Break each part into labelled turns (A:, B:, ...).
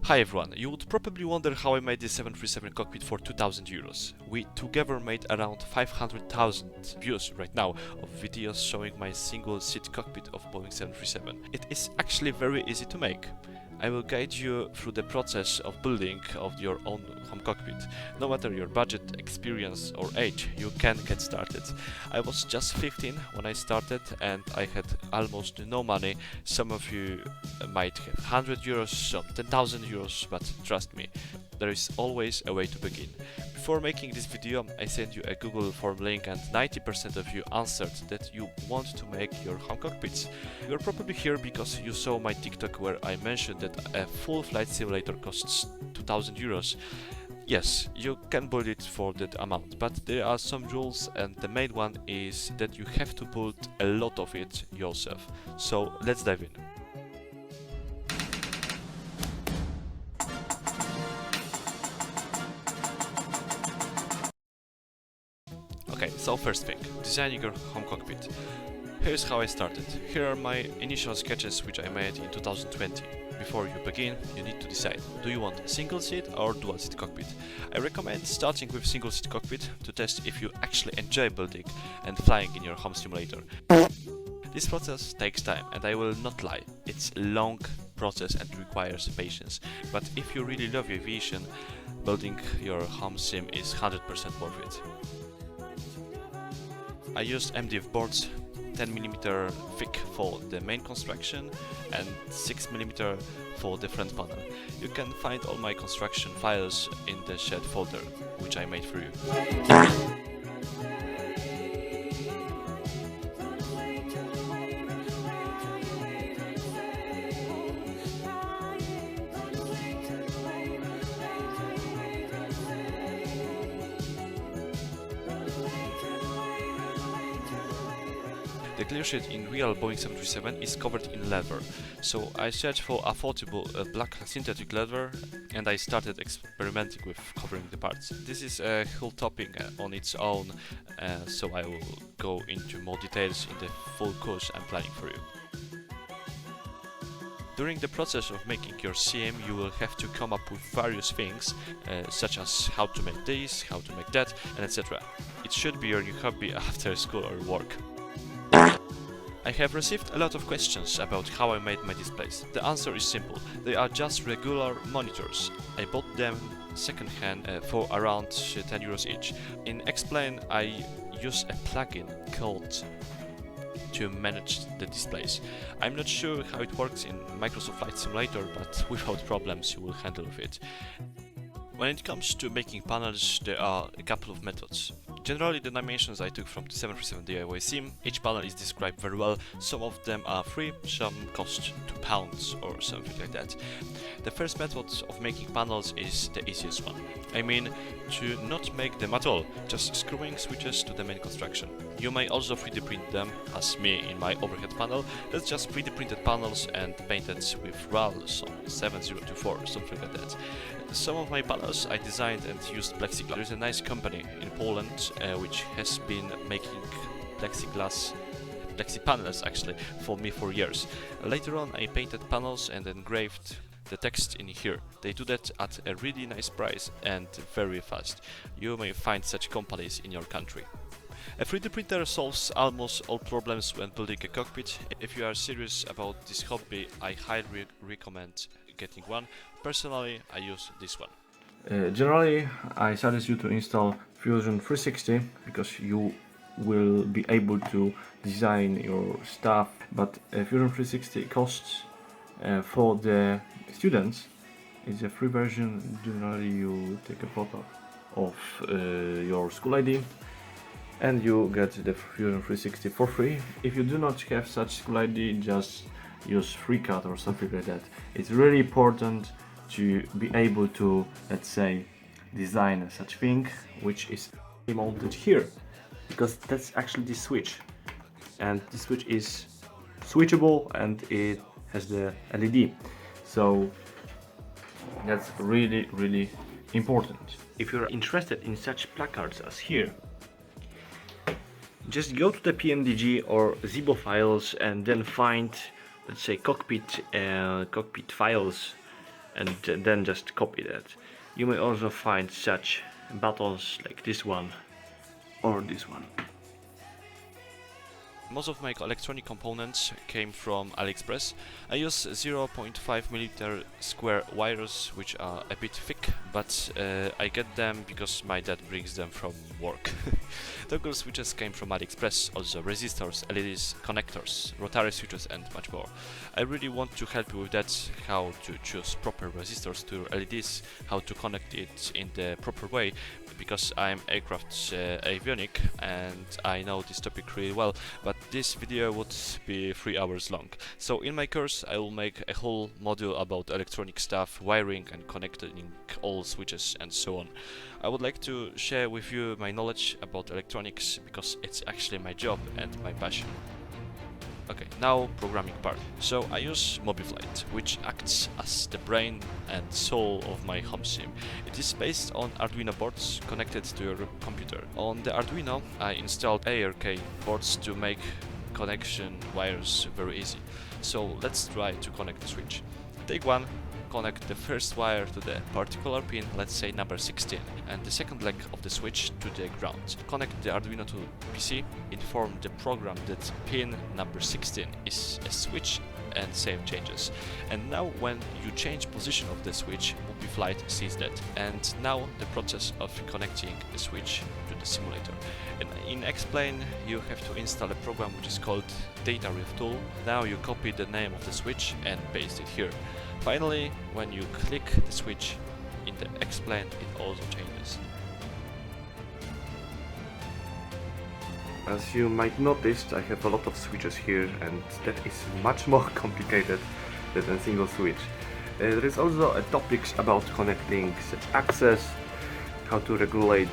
A: Hi everyone, you would probably wonder how I made this 737 cockpit for 2000 euros. We together made around 500,000 views right now of videos showing my single seat cockpit of Boeing 737. It is actually very easy to make. I will guide you through the process of building of your own home cockpit. No matter your budget, experience or age, you can get started. I was just 15 when I started and I had almost no money. Some of you might have 100 euros, some 10,000 euros, but trust me, there is always a way to begin. Before making this video, I sent you a Google form link and 90% of you answered that you want to make your home cockpits. You're probably here because you saw my TikTok where I mentioned that a full flight simulator costs 2000 euros. Yes, you can build it for that amount, but there are some rules and the main one is that you have to build a lot of it yourself. So let's dive in. Okay, so first thing, designing your home cockpit. Here's how I started. Here are my initial sketches which I made in 2020. Before you begin, you need to decide, do you want a single seat or dual seat cockpit? I recommend starting with single seat cockpit to test if you actually enjoy building and flying in your home simulator. This process takes time and I will not lie, it's a long process and requires patience. But if you really love aviation, building your home sim is 100% worth it. I used MDF boards, 10mm thick for the main construction and 6mm for the front panel. You can find all my construction files in the shed folder, which I made for you. The clear sheet in real Boeing 737 is covered in leather, so I searched for affordable black synthetic leather and I started experimenting with covering the parts. This is a whole topic on its own, so I will go into more details in the full course I'm planning for you. During the process of making your sim, you will have to come up with various things, such as how to make this, how to make that, and etc. It should be your new hobby after school or work. I have received a lot of questions about how I made my displays. The answer is simple. They are just regular monitors. I bought them second-hand for around 10 euros each. In Explain, I use a plugin called to manage the displays. I'm not sure how it works in Microsoft Flight Simulator, but without problems you will handle with it. When it comes to making panels, there are a couple of methods. Generally, the dimensions I took from the 737 DIY sim. Each panel is described very well. Some of them are free, some cost £2 or something like that. The first method of making panels is the easiest one. I mean, to not make them at all, just screwing switches to the main construction. You may also 3D print them, as me in my overhead panel. That's just 3D printed panels and painted with RAL, so 7024, something like that. Some of my panels I designed and used plexiglass. There is a nice company in Poland which has been making plexi panels actually for me for years. Later on I painted panels and engraved the text in here. They do that at a really nice price and very fast. You may find such companies in your country. A 3D printer solves almost all problems when building a cockpit. If you are serious about this hobby, I highly recommend getting one. Personally, I use this one.
B: Generally, I suggest you to install Fusion 360 because you will be able to design your stuff, but Fusion 360 costs for the students. It's a free version. Generally, you take a photo of your school ID and you get the Fusion 360 for free. If you do not have such school ID, just use FreeCAD or something like that. It's really important to be able to, let's say, design such thing which is mounted here, because that's actually the switch, and the switch is switchable and it has the LED, so that's really important. If you're interested in such placards as here, just go to the PMDG or Zibo files and then find, let's say, cockpit files and then just copy that. You may also find such buttons like this one or this one.
A: Most of my electronic components came from AliExpress. I use 0.5mm square wires, which are a bit thick, but I get them because my dad brings them from work. Toggle switches came from AliExpress, also resistors, LEDs, connectors, rotary switches and much more. I really want to help you with that, how to choose proper resistors to LEDs, how to connect it in the proper way, because I'm aircraft avionic and I know this topic really well, but this video would be 3 hours long. So in my course I will make a whole module about electronic stuff, wiring and connecting all switches and so on. I would like to share with you my knowledge about electronics because it's actually my job and my passion. Okay, now programming part. So I use MobiFlight, which acts as the brain and soul of my home sim. It is based on Arduino boards connected to your computer. On the Arduino, I installed ARK boards to make connection wires very easy. So let's try to connect the switch. Take one. Connect the first wire to the particular pin, let's say number 16, and the second leg of the switch to the ground. Connect the Arduino to PC, inform the program that pin number 16 is a switch and save changes. And now when you change position of the switch, MobiFlight sees that. And now the process of connecting the switch to the simulator. And in Explain you have to install a program which is called Data Ref Tool. Now you copy the name of the switch and paste it here. Finally, when you click the switch in the Explain, it also changes.
B: As you might notice, I have a lot of switches here, and that is much more complicated than a single switch. There is also a topics about connecting such access, how to regulate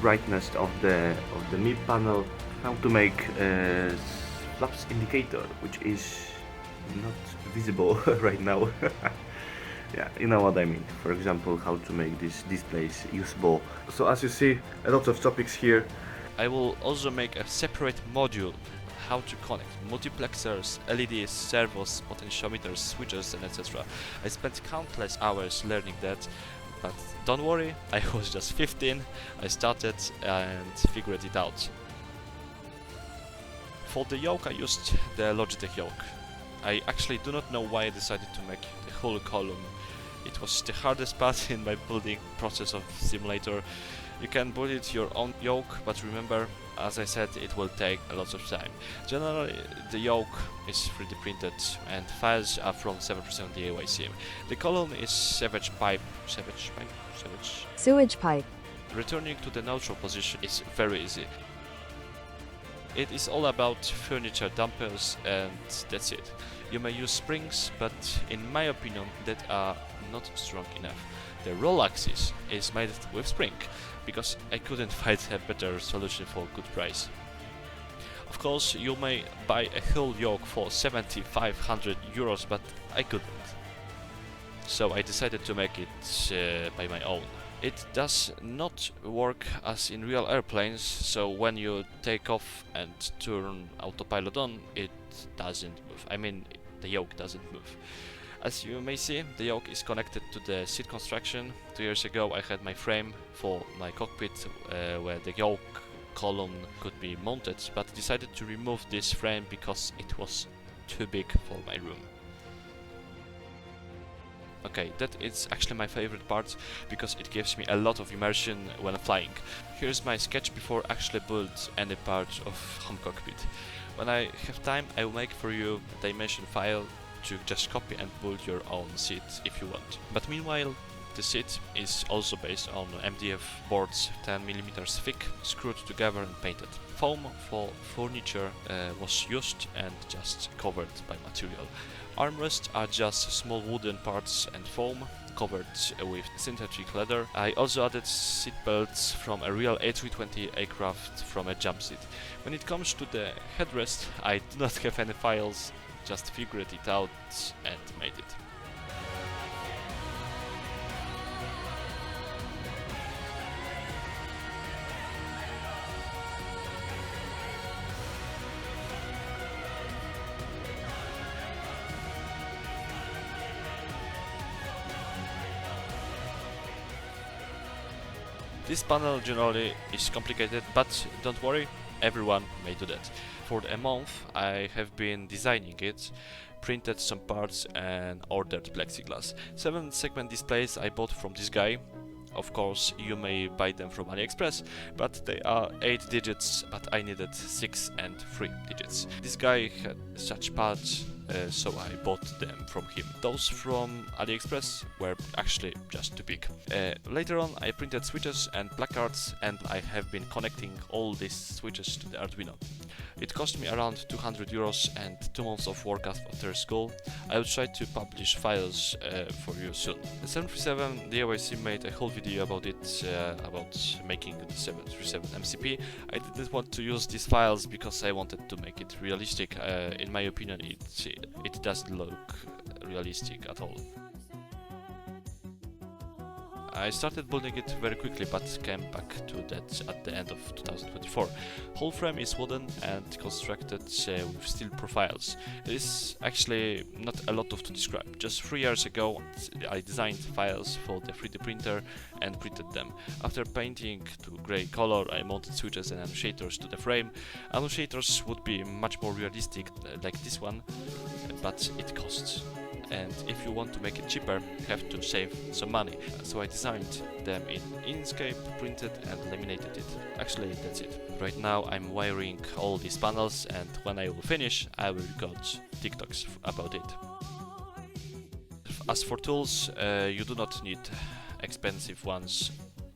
B: brightness of the MIB panel, how to make a flaps indicator, which is not visible right now. Yeah, you know what I mean. For example, how to make these displays usable. So as you see, a lot of topics here.
A: I will also make a separate module how to connect multiplexers, LEDs, servos, potentiometers, switches and etc. I spent countless hours learning that, but don't worry, I was just 15, I started and figured it out. For the yoke I used the Logitech yoke. I actually do not know why I decided to make the whole column. It was the hardest part in my building process of simulator. You can build it your own yoke, but remember, as I said, it will take a lot of time. Generally, the yoke is 3D printed and files are from 7% DIY sim. The column is sewage pipe. Returning to the neutral position is very easy. It is all about furniture dampers and that's it. You may use springs, but in my opinion that are not strong enough. The roll axis is made with spring, because I couldn't find a better solution for good price. Of course, you may buy a whole yoke for 7,500 euros, but I couldn't. So I decided to make it by my own. It does not work as in real airplanes, so when you take off and turn autopilot on, it doesn't move. I mean, the yoke doesn't move. As you may see, the yoke is connected to the seat construction. 2 years ago I had my frame for my cockpit where the yoke column could be mounted, but decided to remove this frame because it was too big for my room. Okay, that is actually my favorite part because it gives me a lot of immersion when flying. Here's my sketch before actually build any part of home cockpit. When I have time, I will make for you a dimension file to just copy and build your own seat if you want. But meanwhile, the seat is also based on MDF boards 10mm thick, screwed together and painted. Foam for furniture was used and just covered by material. Armrests are just small wooden parts and foam covered with synthetic leather. I also added seat belts from a real A320 aircraft from a jump seat. When it comes to the headrest, I do not have any files, just figured it out and made it. This panel generally is complicated, but don't worry, everyone may do that. For a month I have been designing it, printed some parts and ordered plexiglass. 7 segment displays I bought from this guy. Of course, you may buy them from AliExpress, but they are 8 digits, but I needed 6 and 3 digits. This guy had such parts, so I bought them from him. Those from AliExpress were actually just too big. Later on, I printed switches and placards, and I have been connecting all these switches to the Arduino. It cost me around 200 euros and 2 months of work after school. I will try to publish files for you soon. The 737 DIY made a whole video about it, about making the 737 MCP. I didn't want to use these files because I wanted to make it realistic. In my opinion, it doesn't look realistic at all. I started building it very quickly, but came back to that at the end of 2024. Whole frame is wooden and constructed with steel profiles. It is actually not a lot to describe. Just 3 years ago I designed files for the 3D printer and printed them. After painting to grey color, I mounted switches and annunciators to the frame. Annunciators would be much more realistic, like this one, but it costs. And if you want to make it cheaper, you have to save some money. So I designed them in Inkscape, printed and laminated it. Actually, that's it. Right now I'm wiring all these panels, and when I will finish, I will record TikToks about it. As for tools, you do not need expensive ones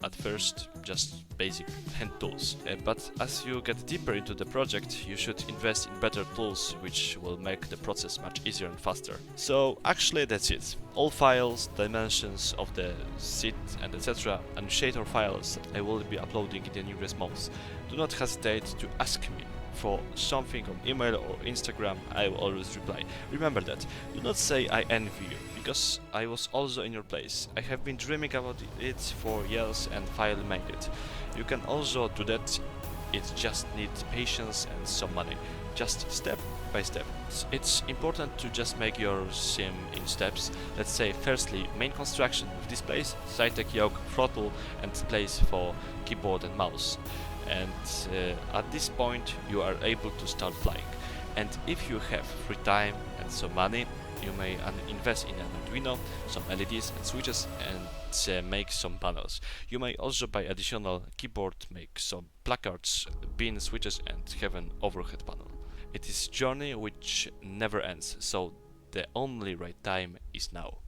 A: at first, just basic hand tools. But as you get deeper into the project, you should invest in better tools, which will make the process much easier and faster. So actually that's it. All files, dimensions of the seat and etc. and shader files I will be uploading in the nearest months. Do not hesitate to ask me for something on email or Instagram. I will always reply. Remember that. Do not say I envy you, because I was also in your place. I have been dreaming about it for years and finally made it. You can also do that. It just needs patience and some money. Just step by step. It's important to just make your sim in steps. Let's say firstly main construction with displays, Cytec yoke, throttle and place for keyboard and mouse. And at this point you are able to start flying. And if you have free time and some money, you may invest in an Arduino, some LEDs and switches, and make some panels. You may also buy additional keyboard, make some placards, bin switches and have an overhead panel. It is a journey which never ends, so the only right time is now.